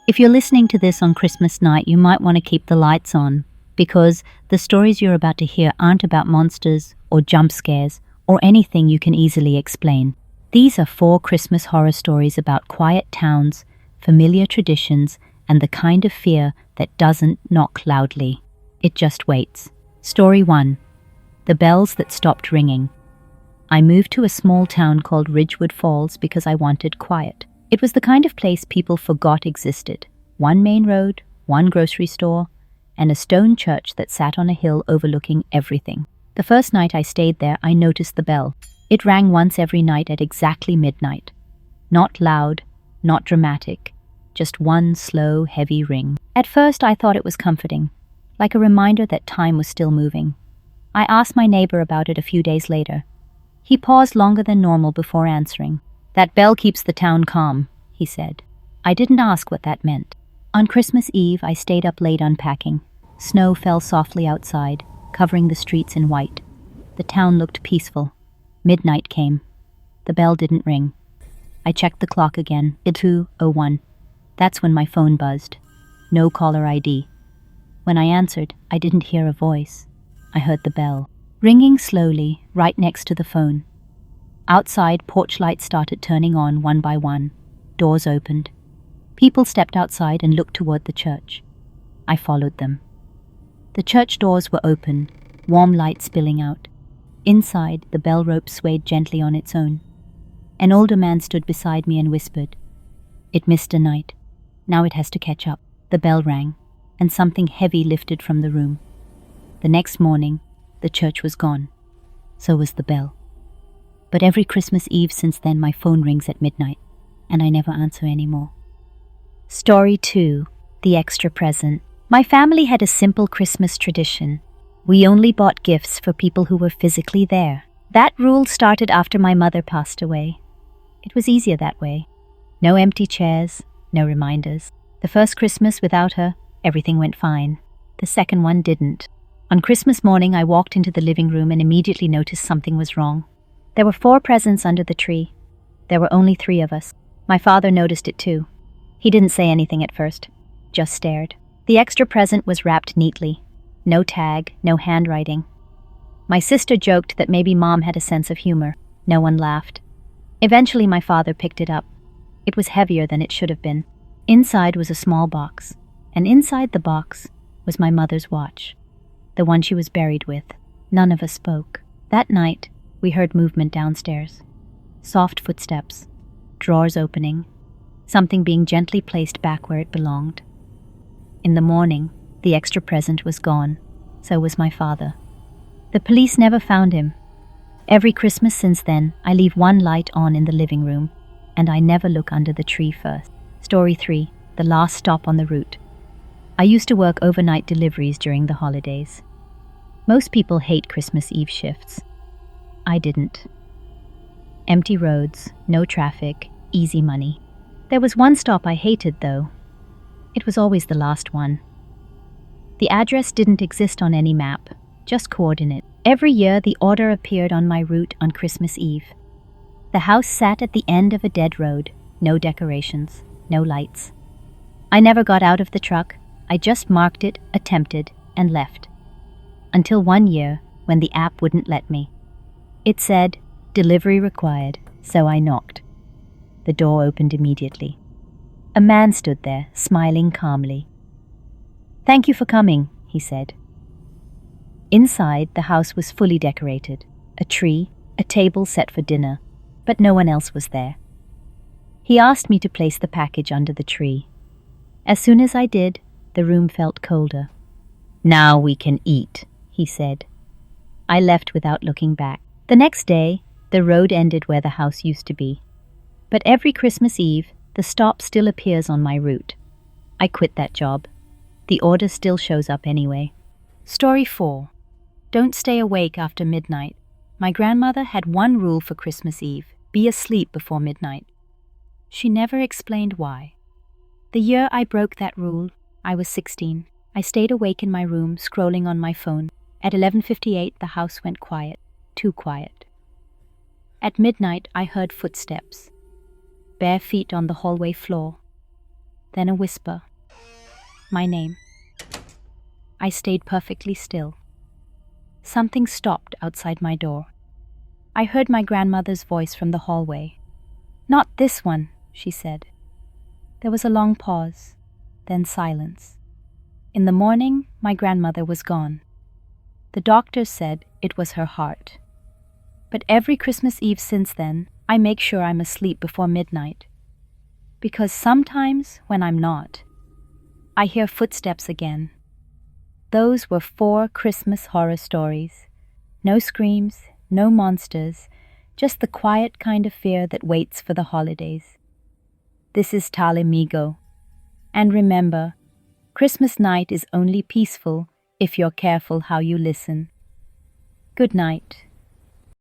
If you're listening to this on Christmas night, you might want to keep the lights on because the stories you're about to hear aren't about monsters or jump scares or anything you can easily explain. These are 4 Christmas horror stories about quiet towns, familiar traditions, and the kind of fear that doesn't knock loudly. It just waits. Story 1. The Bells That Stopped Ringing. I moved to a small town called Ridgewood Falls because I wanted quiet. It was the kind of place people forgot existed. 1 main road, 1 grocery store, and a stone church that sat on a hill overlooking everything. The first night I stayed there, I noticed the bell. It rang once every night at exactly midnight. Not loud, not dramatic, just 1 slow, heavy ring. At first I thought it was comforting, like a reminder that time was still moving. I asked my neighbor about it a few days later. He paused longer than normal before answering. "That bell keeps the town calm," he said. I didn't ask what that meant. On Christmas Eve, I stayed up late unpacking. Snow fell softly outside, covering the streets in white. The town looked peaceful. Midnight came. The bell didn't ring. I checked the clock again. 2:01. That's when my phone buzzed. No caller ID. When I answered, I didn't hear a voice. I heard the bell, ringing slowly, right next to the phone. Outside, porch lights started turning on one by one. Doors opened. People stepped outside and looked toward the church. I followed them. The church doors were open, warm light spilling out. Inside, the bell rope swayed gently on its own. An older man stood beside me and whispered, "It missed a night. Now it has to catch up." The bell rang, and something heavy lifted from the room. The next morning, the church was gone. So was the bell. But every Christmas Eve since then, my phone rings at midnight, and I never answer anymore. Story 2. The Extra Present. My family had a simple Christmas tradition. We only bought gifts for people who were physically there. That rule started after my mother passed away. It was easier that way. No empty chairs, no reminders. The first Christmas without her, everything went fine. The second one didn't. On Christmas morning, I walked into the living room and immediately noticed something was wrong. There were 4 presents under the tree. There were only 3 of us. My father noticed it too. He didn't say anything at first, just stared. The extra present was wrapped neatly. No tag, no handwriting. My sister joked that maybe Mom had a sense of humor. No one laughed. Eventually my father picked it up. It was heavier than it should have been. Inside was a small box, and inside the box was my mother's watch, the one she was buried with. None of us spoke. That night, we heard movement downstairs. Soft footsteps, drawers opening, something being gently placed back where it belonged. In the morning, the extra present was gone. So was my father. The police never found him. Every Christmas since then, I leave 1 light on in the living room, and I never look under the tree first. Story 3. The Last Stop on the Route. I used to work overnight deliveries during the holidays. Most people hate Christmas Eve shifts. I didn't. Empty roads, no traffic, easy money. There was 1 stop I hated, though. It was always the last one. The address didn't exist on any map, just coordinates. Every year, the order appeared on my route on Christmas Eve. The house sat at the end of a dead road, no decorations, no lights. I never got out of the truck. I just marked it, attempted, and left. Until one year, when the app wouldn't let me. It said, "Delivery required," so I knocked. The door opened immediately. A man stood there, smiling calmly. "Thank you for coming," he said. Inside, the house was fully decorated. A tree, a table set for dinner, but no one else was there. He asked me to place the package under the tree. As soon as I did, the room felt colder. "Now we can eat," he said. I left without looking back. The next day, the road ended where the house used to be. But every Christmas Eve, the stop still appears on my route. I quit that job. The order still shows up anyway. Story 4. Don't stay awake after midnight. My grandmother had 1 rule for Christmas Eve: be asleep before midnight. She never explained why. The year I broke that rule, I was 16. I stayed awake in my room, scrolling on my phone. At 11:58, the house went quiet. Too quiet. At midnight, I heard footsteps. Bare feet on the hallway floor. then a whisper. My name. I stayed perfectly still. Something stopped outside my door. I heard my grandmother's voice from the hallway. "Not this one," she said. There was a long pause, then silence. In the morning, my grandmother was gone. The doctor said it was her heart. But every Christmas Eve since then, I make sure I'm asleep before midnight. Because sometimes, when I'm not, I hear footsteps again. Those were 4 Christmas horror stories. No screams, no monsters, just the quiet kind of fear that waits for the holidays. This is Tale Migo. And remember, Christmas night is only peaceful if you're careful how you listen. Good night.